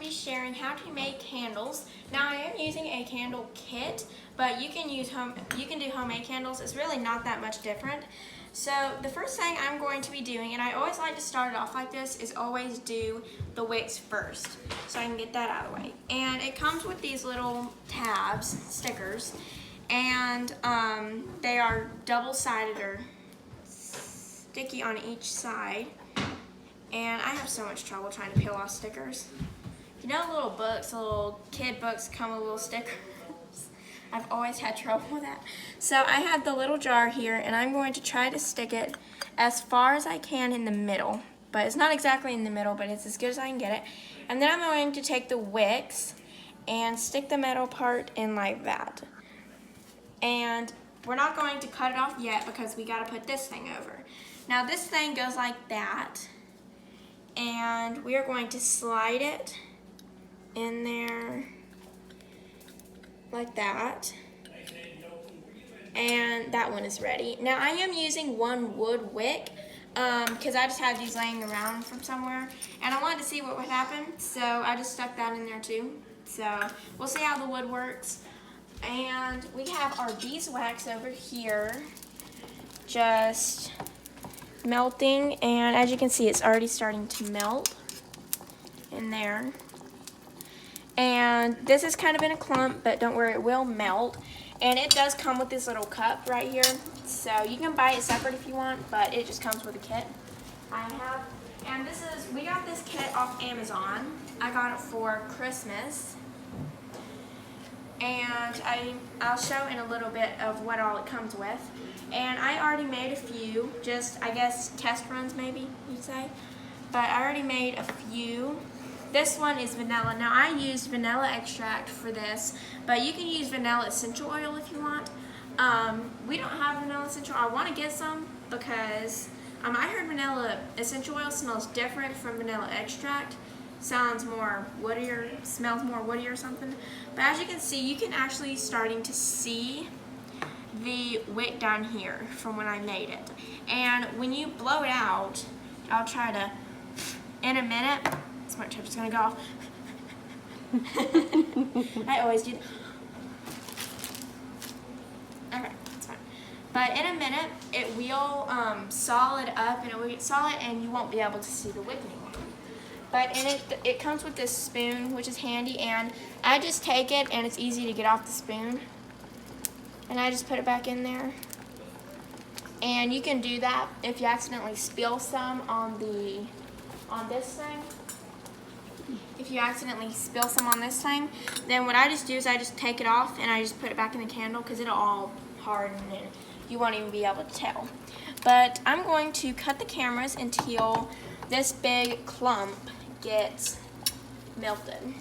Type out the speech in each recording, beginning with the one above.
be sharing how to make candles. Now I am using a candle kit, but you can do homemade candles. It's really not that much different. So the first thing I'm going to be doing, and I always like to start it off like this, is always do the wicks first, so I can get that out of the way. And it comes with these little tabs, stickers, and they are double-sided or sticky on each side. And I have so much trouble trying to peel off stickers. You know, little books, little kid books come with little stickers. I've always had trouble with that. So I have the little jar here, and I'm going to try to stick it as far as I can in the middle. But it's not exactly in the middle, but it's as good as I can get it. And then I'm going to take the wicks and stick the metal part in like that. And we're not going to cut it off yet because we gotta put this thing over. Now this thing goes like that. And we are going to slide it in there like that. And that one is ready. Now I am using one wood wick because I just had these laying around from somewhere and I wanted to see what would happen, so I just stuck that in there too. So we'll see how the wood works. And we have our beeswax over here just melting, and as you can see, it's already starting to melt in there. And this is kind of in a clump, but don't worry, it will melt. And it does come with this little cup right here, so you can buy it separate if you want, but it just comes with a kit. And we got this kit off Amazon. I got it for Christmas. And I'll show in a little bit of what all it comes with. And I already made a few, just I guess test runs maybe you'd say. But I already made a few. This one is vanilla. Now I used vanilla extract for this, but you can use vanilla essential oil if you want. We don't have vanilla essential oil. I want to get some because I heard vanilla essential oil smells different from vanilla extract. Sounds more woodier, smells more woody or something. But as you can see, you can actually starting to see the wick down here from when I made it. And when you blow it out, I'll try to, in a minute, smart tip is gonna go off. I always do that. Okay, that's fine. But in a minute, it will solid up and it will get solid and you won't be able to see the wick anymore. But in it comes with this spoon, which is handy, and I just take it and it's easy to get off the spoon. And I just put it back in there. And you can do that if you accidentally spill some on this thing. If you accidentally spill some on this thing, then what I just do is I just take it off and I just put it back in the candle because it'll all harden and you won't even be able to tell. But I'm going to cut the cameras until this big clump gets melted.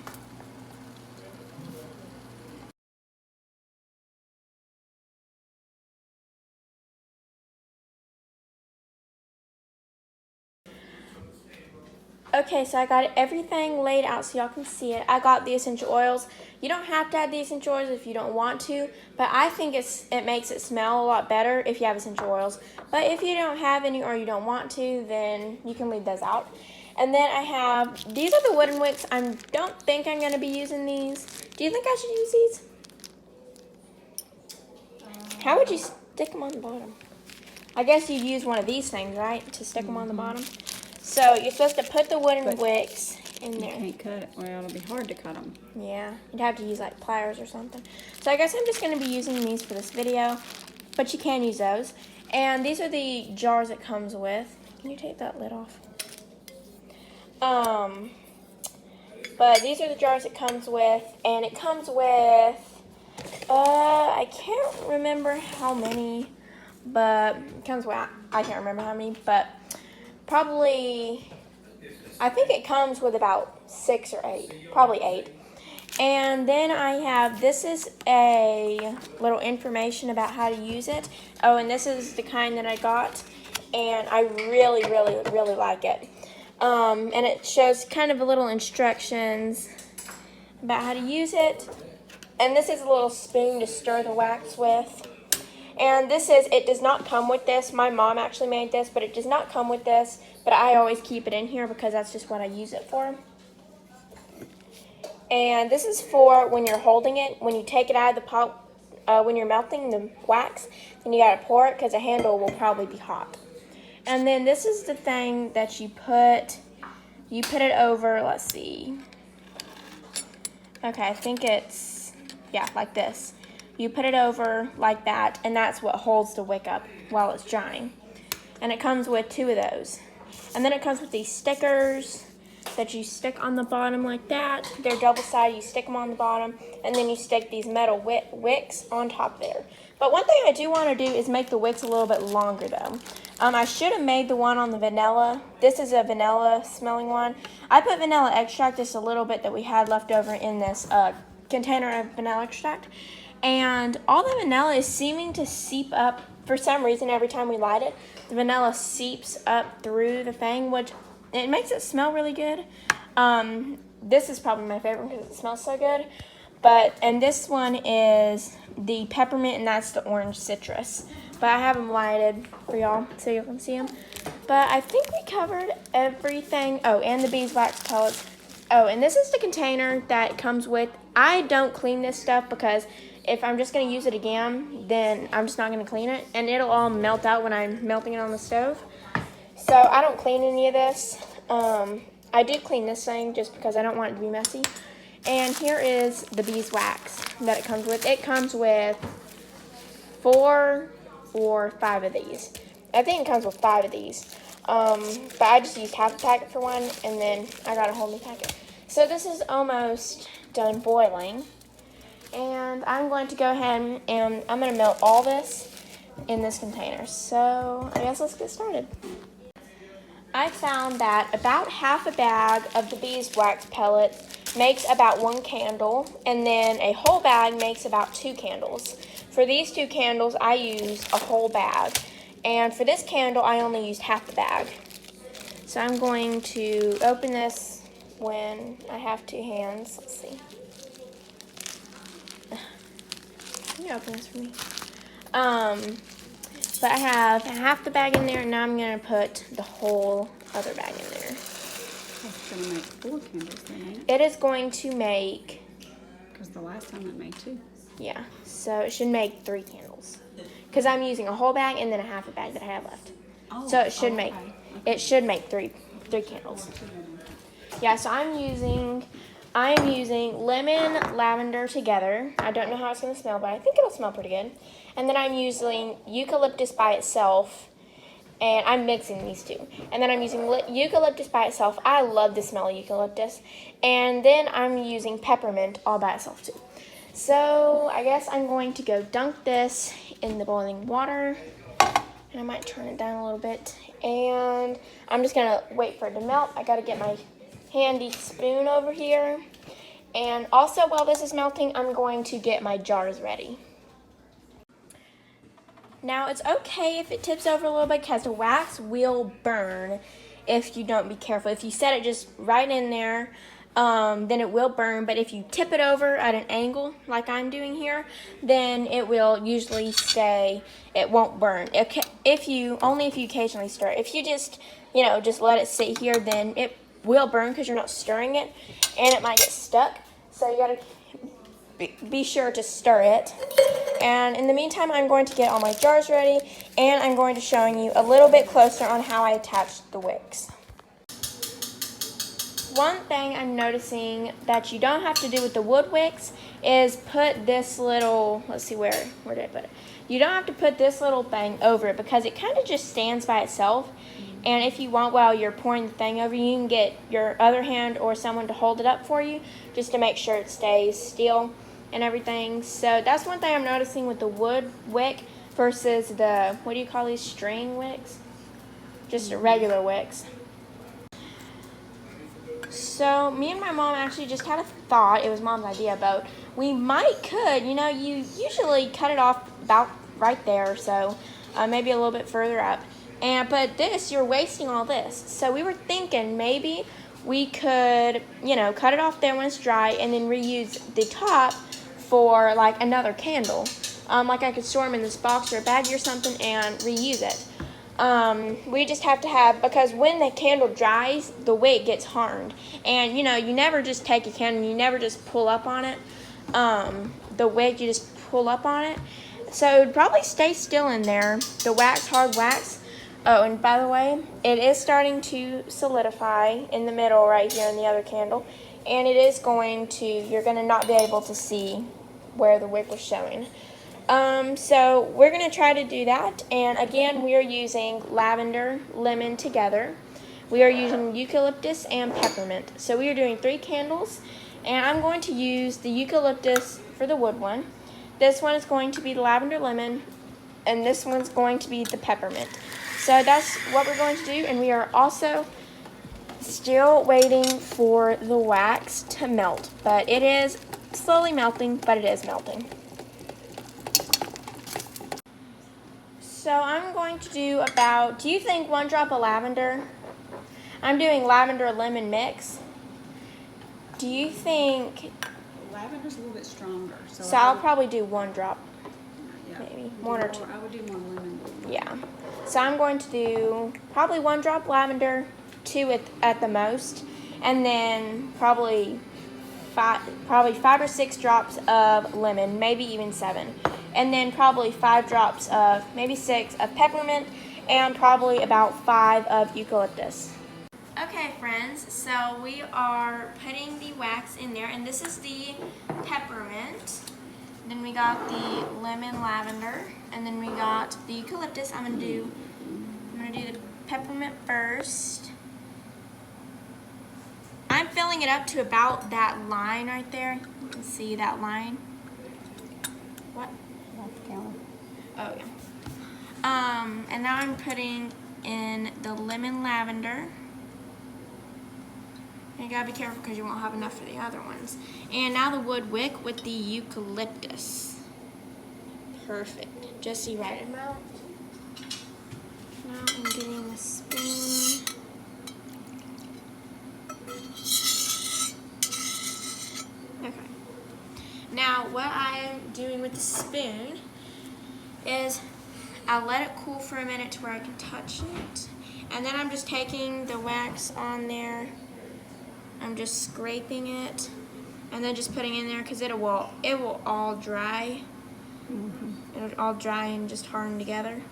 Okay, so I got everything laid out so y'all can see it. I got the essential oils. You don't have to add the essential oils if you don't want to, but I think it makes it smell a lot better if you have essential oils. But if you don't have any or you don't want to, then you can leave those out. And then I have, these are the wooden wicks. I don't think I'm going to be using these. Do you think I should use these? How would you stick them on the bottom? I guess you'd use one of these things, right, to stick them on the bottom? So you're supposed to put the wooden wicks in there. You can't cut it. Well, it'll be hard to cut them. Yeah, you'd have to use like pliers or something. So I guess I'm just going to be using these for this video, but you can use those. And these are the jars it comes with. Can you take that lid off? But these are the jars it comes with, and it comes with, I can't remember how many, but it comes with, I can't remember how many, but probably, I think it comes with about 6 or 8, probably 8. And then I have, this is a little information about how to use it. Oh, and this is the kind that I got, and I really, really, really like it. And it shows kind of a little instructions about how to use it. And this is a little spoon to stir the wax with. And this is, it does not come with this. My mom actually made this, but it does not come with this. But I always keep it in here because that's just what I use it for. And this is for when you're holding it, when you take it out of the pot, when you're melting the wax, then you gotta pour it because the handle will probably be hot. And then this is the thing that you put it over, let's see. Okay, I think it's, yeah, like this. You put it over like that, and that's what holds the wick up while it's drying. And it comes with 2 of those. And then it comes with these stickers that you stick on the bottom like that. They're double-sided, you stick them on the bottom, and then you stick these metal wicks on top there. But one thing I do want to do is make the wicks a little bit longer though. I should have made the one on the vanilla. This is a vanilla smelling one. I put vanilla extract, just a little bit that we had left over in this container of vanilla extract. And all the vanilla is seeming to seep up. For some reason, every time we light it, the vanilla seeps up through the thing, which it makes it smell really good. This is probably my favorite because it smells so good. And this one is the peppermint, and that's the orange citrus. But I have them lighted for y'all so you can see them. But I think we covered everything. Oh, and the beeswax pellets. Oh, and this is the container that it comes with. I don't clean this stuff because if I'm just going to use it again, then I'm just not going to clean it. And it'll all melt out when I'm melting it on the stove. So I don't clean any of this. I do clean this thing just because I don't want it to be messy. And here is the beeswax that it comes with. It comes with 4 or 5 of these. I think it comes with 5 of these. But I just used half a packet for one, and then I got a whole new packet. So this is almost done boiling. And I'm going to go ahead and I'm going to melt all this in this container. So I guess let's get started. I found that about half a bag of the beeswax pellets makes about 1 candle, and then a whole bag makes about 2 candles. For these 2 candles, I used a whole bag, and for this candle, I only used half the bag. So I'm going to open this when I have 2 hands. Let's see. Can you open this for me? But I have half the bag in there, and now I'm going to put the whole other bag in there. It's going to make 4 candles then, ain't it? It is going to make... Because the last time it made 2. Yeah, so it should make 3 candles. Because I'm using a whole bag and then a half a bag that I have left. Oh, so it should okay. It should make three candles. Yeah, so I'm using lemon, lavender together. I don't know how it's going to smell, but I think it'll smell pretty good. And then I'm using eucalyptus by itself, and I'm mixing these 2. And then I'm using eucalyptus by itself. I love the smell of eucalyptus. And then I'm using peppermint all by itself too. So I guess I'm going to go dunk this in the boiling water. And I might turn it down a little bit. And I'm just going to wait for it to melt. I got to get my handy spoon over here. And also while this is melting, I'm going to get my jars ready. Now it's okay if it tips over a little bit because the wax will burn if you don't be careful. If you set it just right in there, then it will burn. But if you tip it over at an angle like I'm doing here, then it will usually stay. It won't burn. Only if you occasionally stir it. If you just let it sit here, then it will burn because you're not stirring it, and it might get stuck. So you gotta be sure to stir it. And in the meantime, I'm going to get all my jars ready, and I'm going to show you a little bit closer on how I attach the wicks. One thing I'm noticing that you don't have to do with the wood wicks is put this little, let's see, where did I put it? You don't have to put this little thing over it because it kind of just stands by itself. And if you want, while you're pouring the thing over, you can get your other hand or someone to hold it up for you just to make sure it stays still and everything. So that's one thing I'm noticing with the wood wick versus the, what do you call these, string wicks? Just regular wicks. So me and my mom actually just had a thought. It was Mom's idea, but we could, you usually cut it off about right there, so maybe a little bit further up. But this, you're wasting all this. So we were thinking maybe we could, cut it off there when it's dry and then reuse the top for like another candle. Like I could store them in this box or a baggie or something and reuse it. We just have to have, because when the candle dries, the wick gets hardened. And you know, you never just take a candle, you never just pull up on it. The wick, you just pull up on it. So it would probably stay still in there, the wax, hard wax. Oh, and by the way, it is starting to solidify in the middle right here in the other candle. And it is going to, you're going to not be able to see where the wick was showing. So we're going to try to do that. And again, we are using lavender, lemon together. We are using eucalyptus and peppermint. So we are doing 3 candles. And I'm going to use the eucalyptus for the wood one. This one is going to be the lavender lemon. And this one's going to be the peppermint. So that's what we're going to do. And we are also still waiting for the wax to melt. But it is slowly melting, but it is melting. So I'm going to do about, do you think 1 drop of lavender? I'm doing lavender lemon mix. Do you think? Lavender's a little bit stronger. So I'll probably do 1 drop, yeah, maybe 1 or 2. I would do more lemon. Yeah. So I'm going to do probably 1 drop lavender, 2 at the most, and then probably 5 or 6 drops of lemon, maybe even 7. And then probably 5 drops of, maybe 6 of peppermint, and probably about 5 of eucalyptus. Okay friends, so we are putting the wax in there, and this is the peppermint. Then we got the lemon lavender, and then we got the eucalyptus. I'm gonna do the peppermint first. I'm filling it up to about that line right there. You can see that line. What? Oh yeah. And now I'm putting in the lemon lavender. And you gotta be careful because you won't have enough for the other ones. And now the wood wick with the eucalyptus. Perfect. Just the right amount. Now I'm getting the spoon. Okay. Now what I am doing with the spoon is I'll let it cool for a minute to where I can touch it. And then I'm just taking the wax on there. I'm just scraping it and then just putting it in there because it will all dry. It'll all dry and just harden together.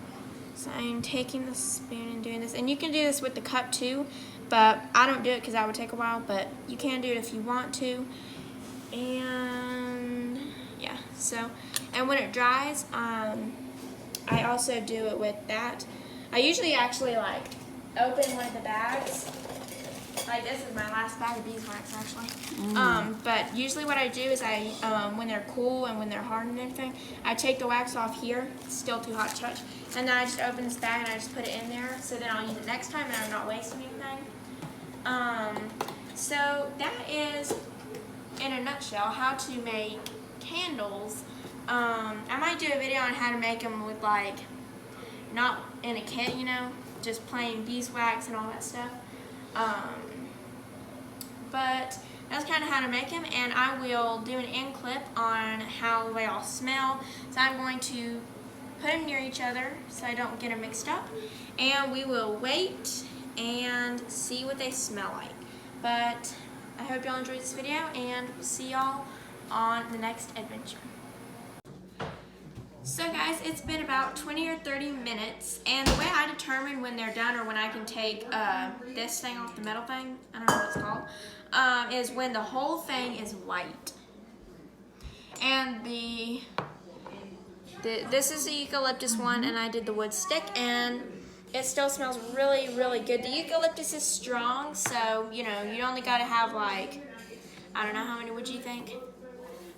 So I'm taking the spoon and doing this. And you can do this with the cup too, but I don't do it because that would take a while, but you can do it if you want to. And yeah, so, and when it dries, I also do it with that. I usually actually like open one of the bags. Like this is my last bag of beeswax actually. But usually what I do is I, when they're cool and when they're hardened and everything, I take the wax off here. It's still too hot to touch. And then I just open this bag and I just put it in there. So then I'll use it next time and I'm not wasting anything. So that is, in a nutshell, how to make candles. I might do a video on how to make them with like, not in a kit, you know, just plain beeswax and all that stuff. But that's kind of how to make them, and I will do an end clip on how they all smell. So I'm going to put them near each other so I don't get them mixed up, and we will wait and see what they smell like. But I hope y'all enjoyed this video, and we'll see y'all on the next adventure. So guys, it's been about 20 or 30 minutes, and the way I determine when they're done or when I can take this thing off the metal thing, I don't know what it's called, is when the whole thing is white. And this is the eucalyptus one, and I did the wood stick, and it still smells really, really good. The eucalyptus is strong, so, you know, you only got to have like, I don't know, how many would you think?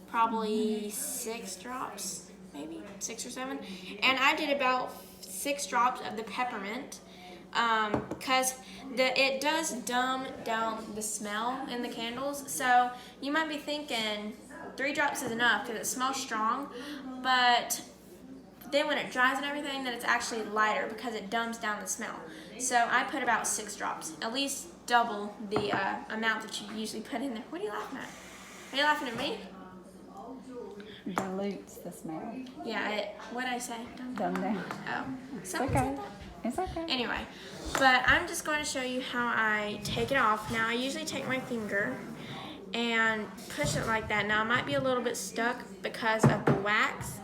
Probably 6 drops. Maybe 6 or 7, and I did about 6 drops of the peppermint because it does dumb down the smell in the candles. So you might be thinking 3 drops is enough because it smells strong, but then when it dries and everything, then it's actually lighter because it dumbs down the smell. So I put about 6 drops, at least double the amount that you usually put in there. What are you laughing at? Are you laughing at me? Dilutes the smell. Yeah, what did I say? Dumb down. Oh, something Okay. like that. It's okay. Anyway, but I'm just going to show you how I take it off. Now, I usually take my finger and push it like that. Now, it might be a little bit stuck because of the wax.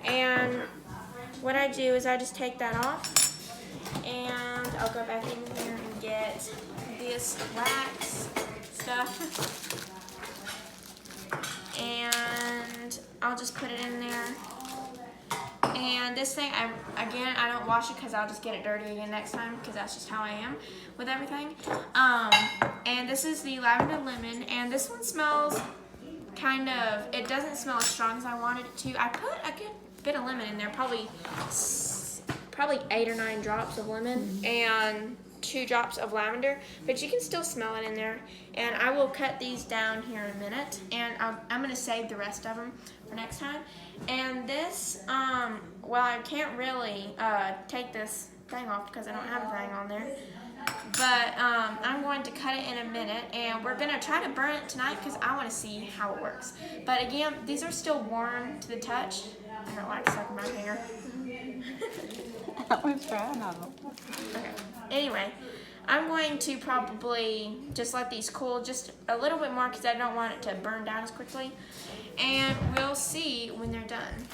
And what I do is I just take that off, and I'll go back in here and get this wax stuff. And I'll just put it in there. And this thing, I don't wash it because I'll just get it dirty again next time, because that's just how I am with everything. And this is the lavender lemon, and this one smells kind of, it doesn't smell as strong as I wanted it to. I put a good bit of lemon in there, probably 8 or 9 drops of lemon and 2 drops of lavender, but you can still smell it in there. And I will cut these down here in a minute, and I'm going to save the rest of them for next time. And this, well, I can't really take this thing off because I don't have a thing on there, but I'm going to cut it in a minute, and we're going to try to burn it tonight because I want to see how it works. But again, these are still warm to the touch. I don't like sucking my finger. I was trying on them. Okay. Anyway, I'm going to probably just let these cool just a little bit more because I don't want it to burn down as quickly. And we'll see when they're done.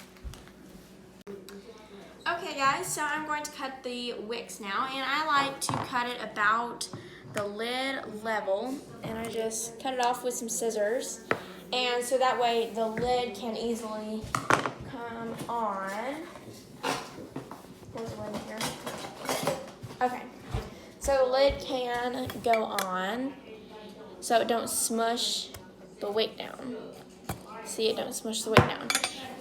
Okay guys, so I'm going to cut the wicks now, and I like to cut it about the lid level, and I just cut it off with some scissors, and so that way the lid can easily come on. There's a lid here. Okay, so the lid can go on so it don't smush the wick down. See, it don't smush the wick down.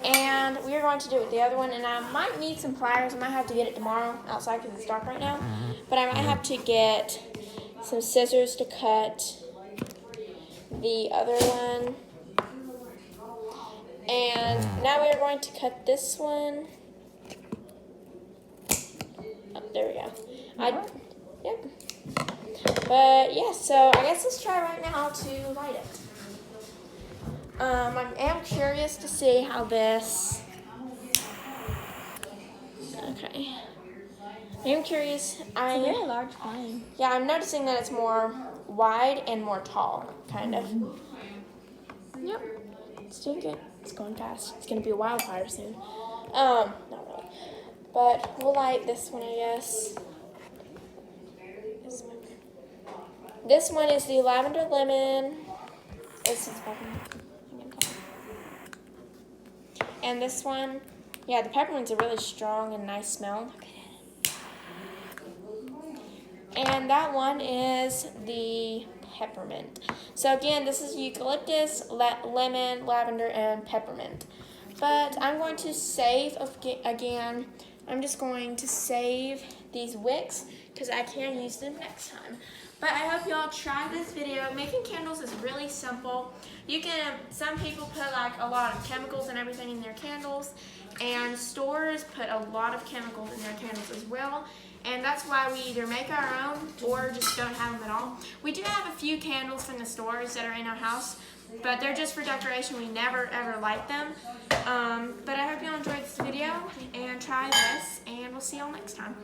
And we're going to do it with the other one, and I might need some pliers. I might have to get it tomorrow outside because it's dark right now. But I might have to get some scissors to cut the other one. And now we are going to cut this one. Oh, there we go. Yep. But yeah, so I guess let's try right now to light it. I am curious to see how this. Okay. I am curious. It's a very large flame. Yeah, I'm noticing that it's more wide and more tall, kind of. Yep. It's doing good. It's going fast. It's gonna be a wildfire soon. Not really. But we'll light this one, I guess. This one is the lavender lemon. And this one, yeah, the peppermint's a really strong and nice smell. And that one is the peppermint. So again, this is eucalyptus, lemon, lavender, and peppermint. But I'm going to save, again, I'm just going to save these wicks because I can use them next time. But I hope y'all try this video. Making candles is really simple. You can, some people put like a lot of chemicals and everything in their candles, and stores put a lot of chemicals in their candles as well. And that's why we either make our own or just don't have them at all. We do have a few candles from the stores that are in our house, but they're just for decoration. We never ever light them. But I hope y'all enjoyed this video and try this, and we'll see y'all next time.